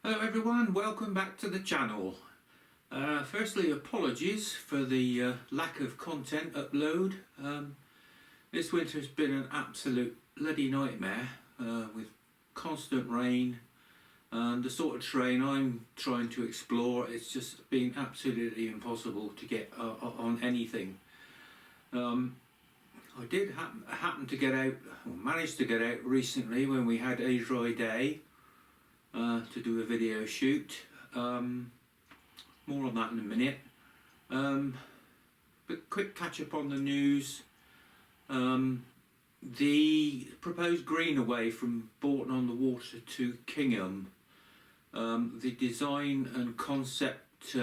Hello everyone, welcome back to the channel. Firstly, apologies for the lack of content upload. This winter has been an absolute bloody nightmare with constant rain, and the sort of terrain I'm trying to explore, it's just been absolutely impossible to get on anything. I did happen to get out, or managed to get out recently when we had a dry day. To do a video shoot. More on that in a minute. But quick catch up on the news. The proposed greenaway from Bourton on the Water to Kingham. The design and concept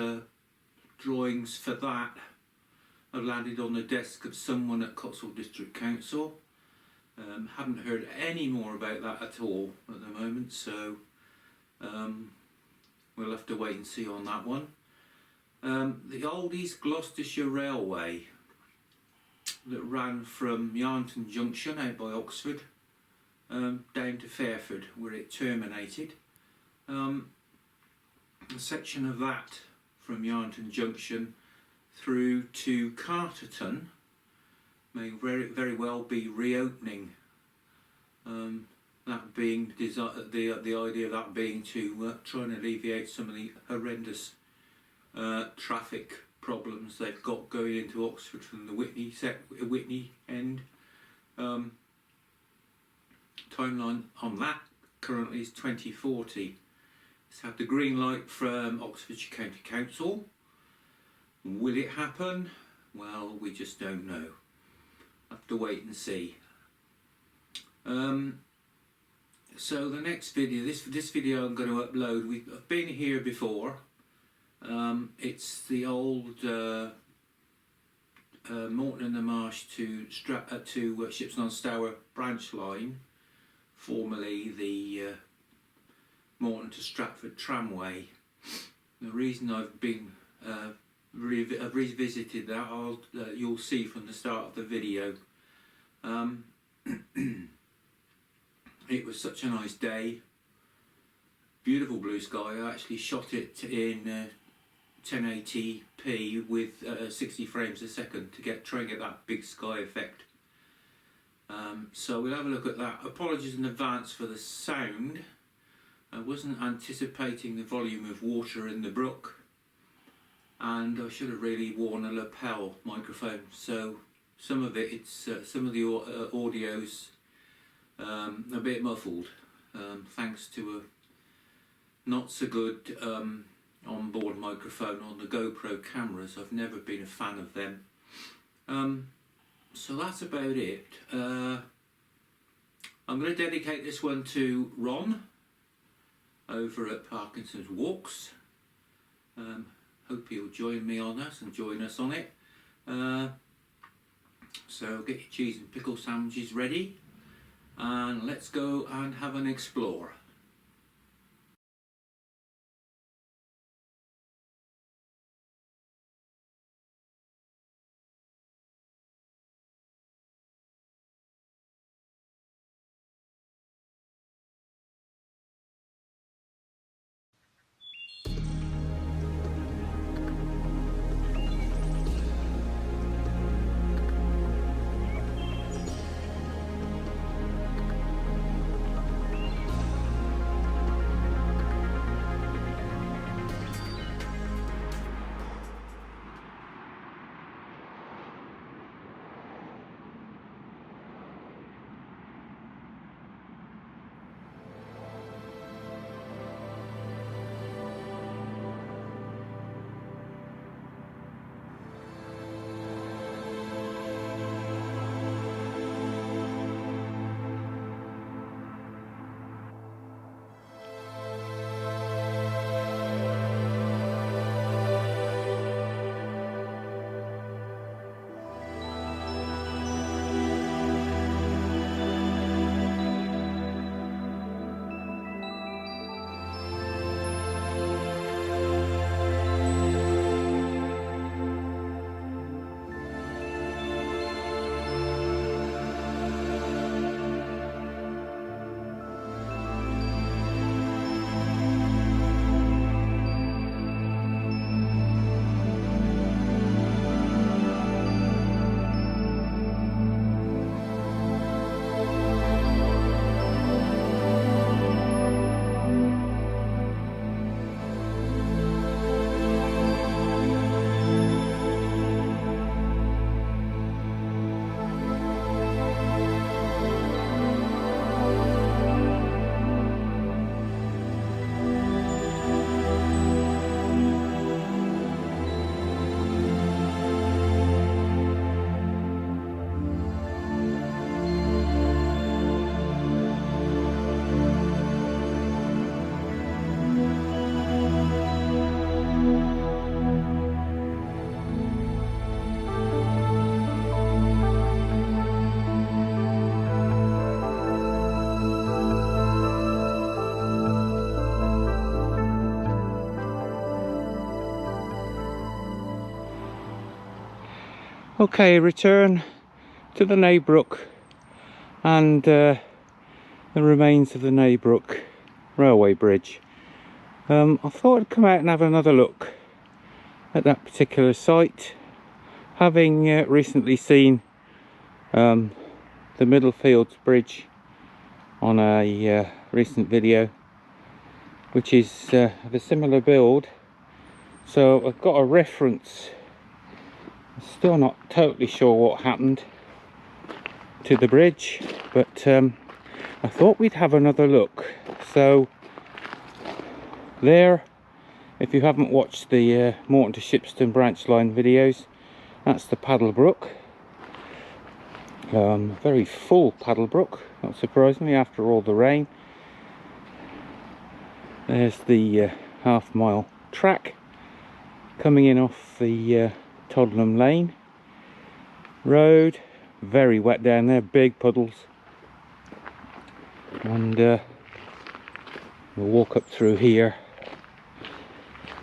drawings for that have landed on the desk of someone at Cotswold District Council. Haven't heard any more about that at all at the moment, so we'll have to wait and see on that one. The old East Gloucestershire Railway that ran from Yarnton Junction out by Oxford down to Fairford, where it terminated. A section of that from Yarnton Junction through to Carterton may very well be reopening. That being the idea of that being to try and alleviate some of the horrendous traffic problems they've got going into Oxford from the Whitney end. Timeline on that currently is 2040. It's had the green light from Oxfordshire County Council. Will it happen? Well, we just don't know. Have to wait and see. So the next video, this video I'm going to upload, I've been here before. It's the old Morton and the Marsh to Shipston on Stour branch line, formerly the Morton to Stratford Tramway. The reason I've been revisited that, you'll see from the start of the video. It was such a nice day, beautiful blue sky. I actually shot it in 1080p with 60 frames a second to try and get that big sky effect. So we'll have a look at that. Apologies in advance for the sound. I wasn't anticipating the volume of water in the Brook, and I should have really worn a lapel microphone. So some of the audio's a bit muffled, thanks to a not so good onboard microphone on the GoPro cameras. I've never been a fan of them. So that's about it. I'm going to dedicate this one to Ron over at Parkinson's Walks. Hope he'll join me on us and join us on it. So get your cheese and pickle sandwiches ready, and let's go and have an explore. Okay, return to the Nay Brook and the remains of the Nay Brook railway bridge. I thought I'd come out and have another look at that particular site, having recently seen the Middlefields Bridge on a recent video, which is of a similar build, so I've got a reference. I'm still not totally sure what happened to the bridge, but I thought we'd have another look. So there, if you haven't watched the Morton to Shipston branch line videos, that's the Paddle Brook. Very full Paddle Brook, not surprisingly, after all the rain. There's the half-mile track coming in off the Toddenham Lane road. Very wet down there, big puddles. And we'll walk up through here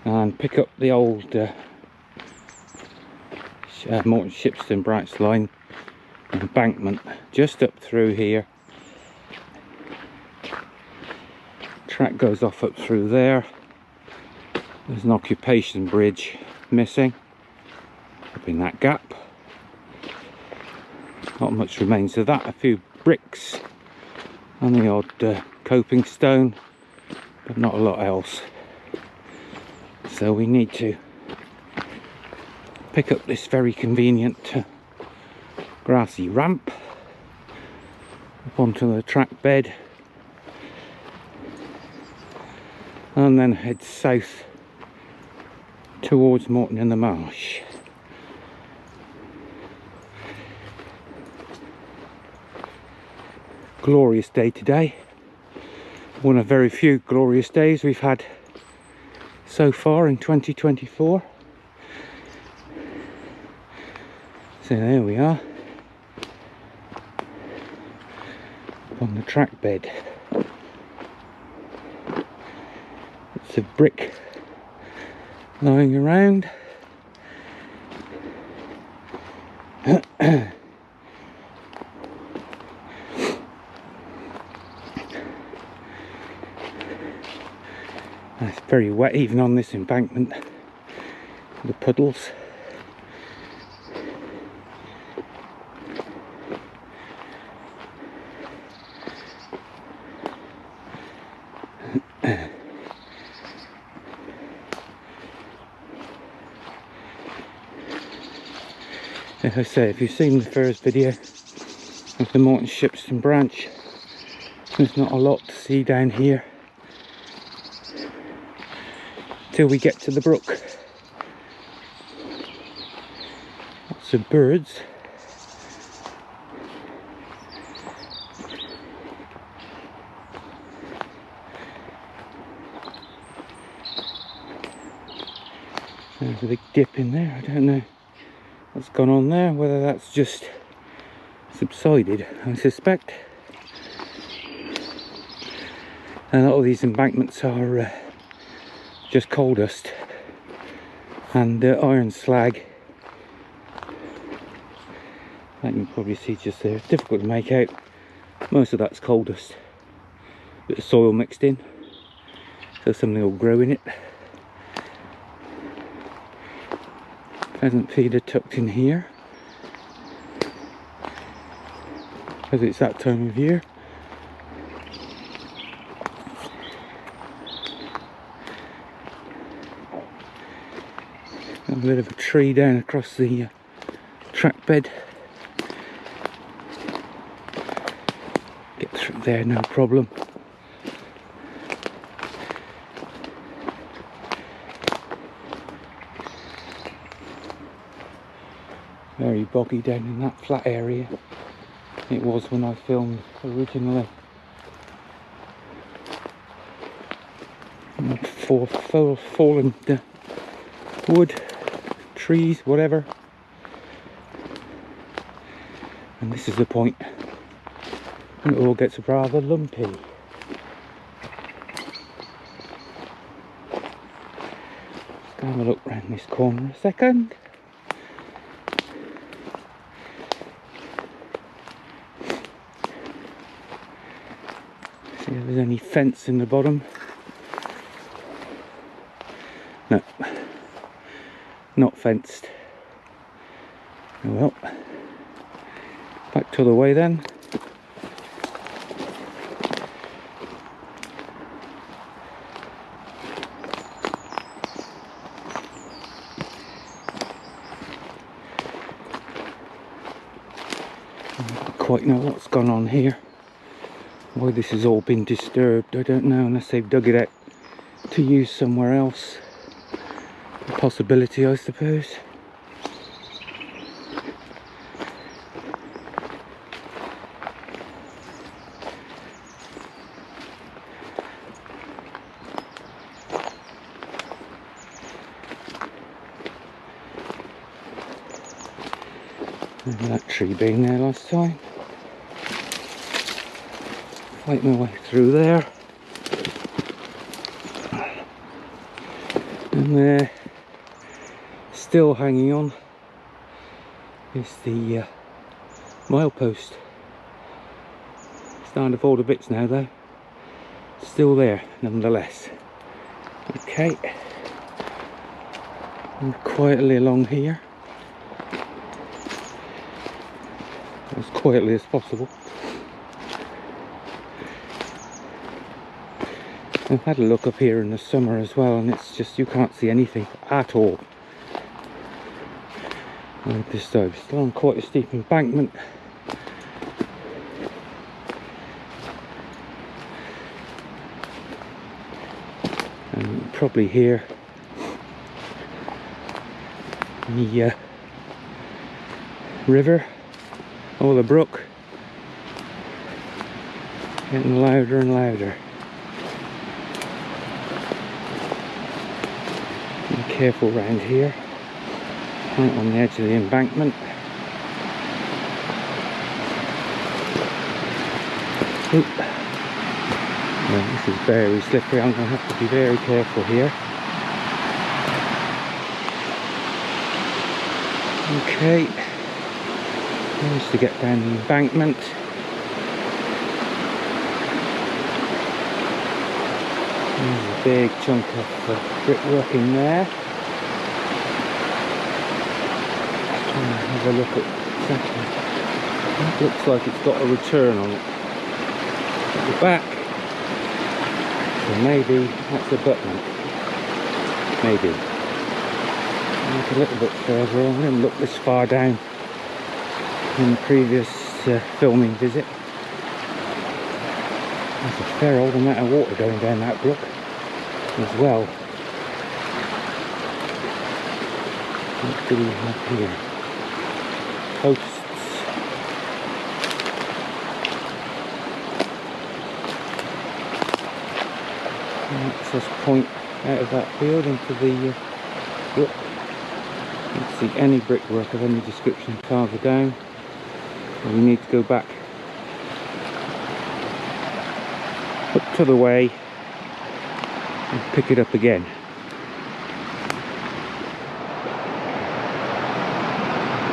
and pick up the old Morton Shipston branch line embankment just up through here. Track goes off up through there. There's an occupation bridge missing up in that gap. Not much remains of that, a few bricks and the odd coping stone, but not a lot else. So we need to pick up this very convenient grassy ramp up onto the track bed and then head south towards Morton in the Marsh. Glorious day today, one of very few glorious days we've had so far in 2024. So there we are on the track bed. It's a brick lying around. It's very wet even on this embankment, the puddles. As I say, if you've seen the first video of the Morton Shipston branch, there's not a lot to see down here till we get to the brook. Lots of birds. There's a big dip in there. I don't know what's gone on there, whether that's just subsided, I suspect. And a lot of these embankments are just coal dust and iron slag. That you can probably see just there. It's difficult to make out. Most of that's coal dust. Bit of soil mixed in, so something will grow in it. Pheasant feeder tucked in here, because it's that time of year. A bit of a tree down across the track bed. Get through there, no problem. Very boggy down in that flat area. It was when I filmed originally. Fallen wood, trees, whatever. And this is the point when it all gets rather lumpy. Let's go have a look round this corner a second. See if there's any fence in the bottom. No, not fenced. Oh well, back to the way then. Quite know what's gone on here, why this has all been disturbed. I don't know, unless they've dug it out to use somewhere else. A possibility, I suppose. And that tree being there last time. Fight my way through there, and there, still hanging on, is the milepost. Starting to fall to bits now though, still there nonetheless. Okay, and quietly along here, as quietly as possible. I've had a look up here in the summer as well, and it's just, you can't see anything at all. Like this though, still on quite a steep embankment. And you can probably hear the river, or the brook, getting louder and louder. Careful round here, right on the edge of the embankment. Oop. Well, this is very slippery, I'm going to have to be very careful here. Okay, managed to get down the embankment. There's a big chunk of brickwork in there. Have a look at exactly. It looks like it's got a return on it at the back, so maybe that's a button. Maybe. Look a little bit further on. I didn't look this far down in the previous filming visit. There's a fair old amount of water going down that brook as well. What do we have here? Posts. An access point out of that field into the brook. Don't see any brickwork of any description farther down. So we need to go back up to the way and pick it up again.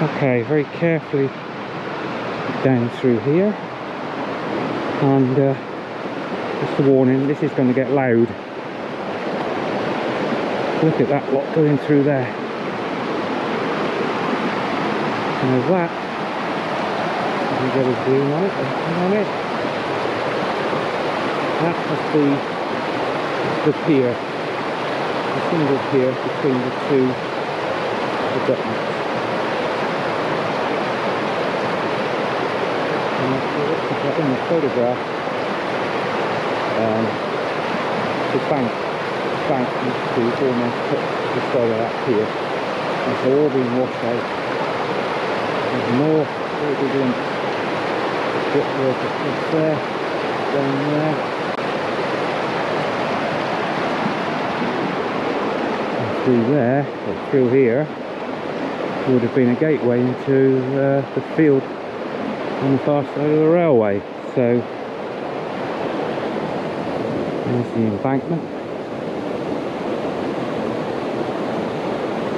Okay, very carefully down through here, and just a warning, this is going to get loud. Look at that lot going through there. Now that, if you get a zoom on it, that must be the pier, the single pier between the two abutments. In the photograph, the bank used to almost touch the side of that pier, and it's all been washed out. There's more brilliant brickwork across there, down there, and through there, or through here, would have been a gateway into the field on the far side of the railway. So there's the embankment.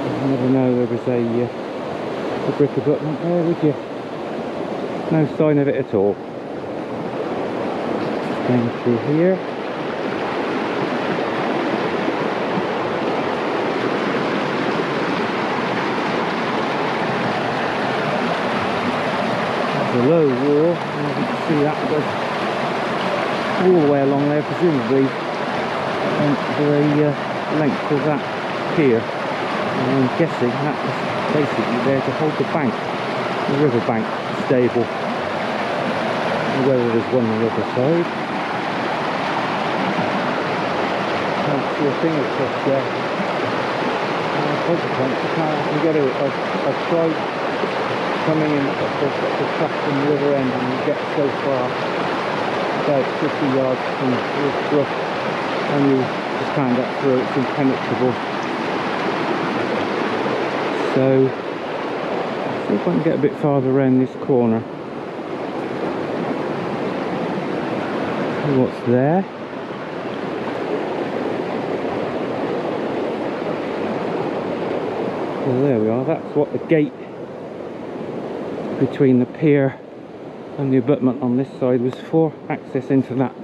You never know there was a brick abutment there, would you? No sign of it at all. Down through here. There's a low wall, and you can see that goes all the way along there, presumably the length of that pier. And I'm guessing that was basically there to hold the bank, the river bank, stable. Whether there's one on the other side. Can't see a thing across there. Consequence, I can't get it. I've tried coming in at the track from the other end, and you get so far, about 50 yards from Brook, and you just can't get through. It's impenetrable. So, see if I can get a bit farther around this corner. What's there? Well, there we are. That's what the gate between the pier and the abutment on this side was for, access into that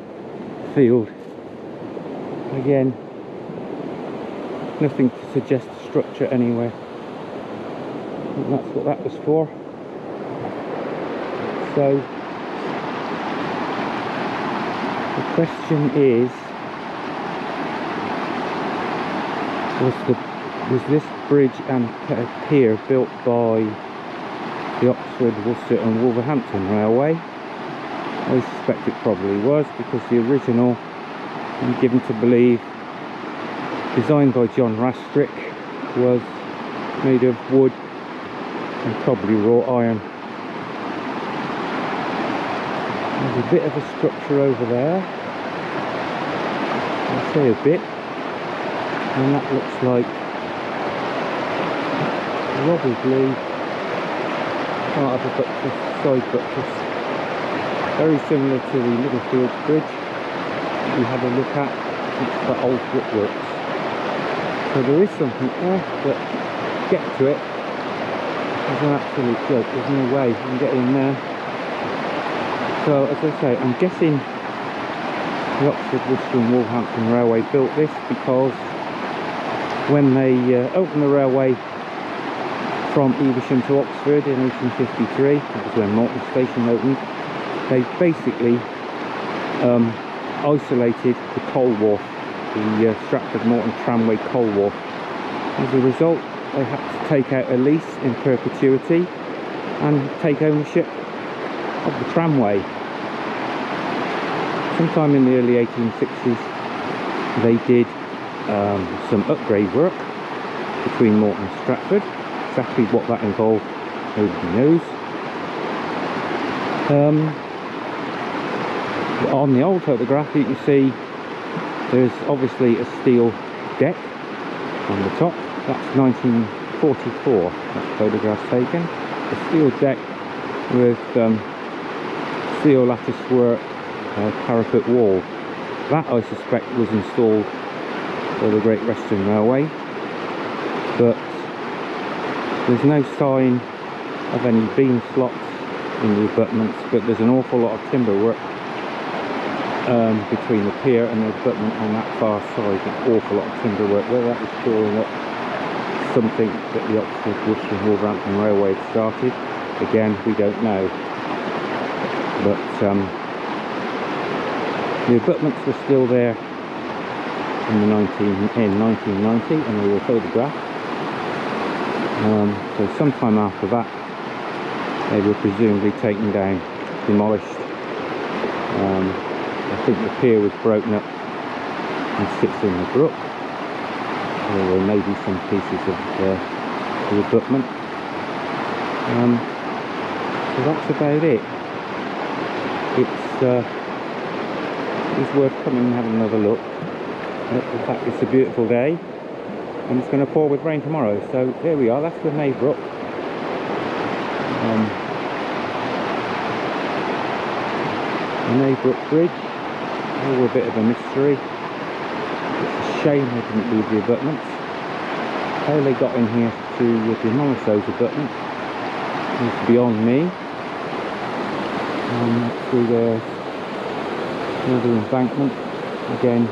field. Again, nothing to suggest a structure anywhere. And that's what that was for. So the question is, was this bridge and pier built by the Oxford, Worcester and Wolverhampton Railway? I suspect it probably was, because the original, I'm given to believe, designed by John Rastrick, was made of wood and probably wrought iron. There's a bit of a structure over there, I'll say a bit, and that looks like probably part of a buttress, side buttress, very similar to the Littlefields Bridge we had a look at. It's the old brickworks. So there is something there, but to get to it is an absolute joke. There's no way you can get in there. So as I say, I'm guessing the Oxford, Worcester and Wolverhampton Railway built this because when they opened the railway from Evesham to Oxford in 1853, that was when Morton Station opened, they basically isolated the coal wharf, the Stratford Morton Tramway coal wharf. As a result, they had to take out a lease in perpetuity and take ownership of the tramway. Sometime in the early 1860s, they did some upgrade work between Morton and Stratford. Exactly what that involved, nobody knows. On the old photograph, you can see there's obviously a steel deck on the top. That's 1944, that photograph's taken. A steel deck with steel lattice work parapet wall. That, I suspect, was installed by the Great Western Railway, but there's no sign of any beam slots in the abutments, but there's an awful lot of timber work between the pier and the abutment on that far side. An awful lot of timber work. Whether that was shoring up something that the Oxford, Worcester and Wolverhampton Railway had started, again, we don't know. But the abutments were still there in 1990, and they were photographed. So sometime after that, they were presumably taken down, demolished. I think the pier was broken up and sits in the brook. There may be some pieces of the abutment. So that's about it. It's worth coming and having another look. In fact, it's a beautiful day, and it's going to pour with rain tomorrow. So there we are. That's the Brook. The Brook Bridge. All a bit of a mystery. It's a shame they didn't leave the abutments. How they got in here to demolish those abutments is beyond me. Through there, Another embankment. Again,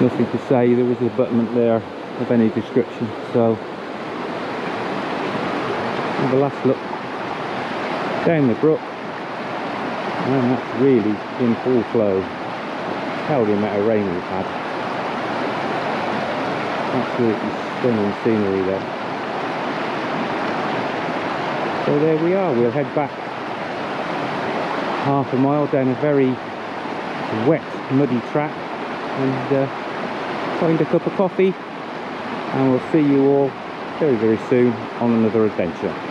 nothing to say. There was an abutment there of any description. So, have a last look down the brook, and that's really in full flow. Hell, the amount of rain we've had. Absolutely stunning scenery there. So there we are. We'll head back half a mile down a very wet, muddy track and find a cup of coffee, and we'll see you all very, very soon on another adventure.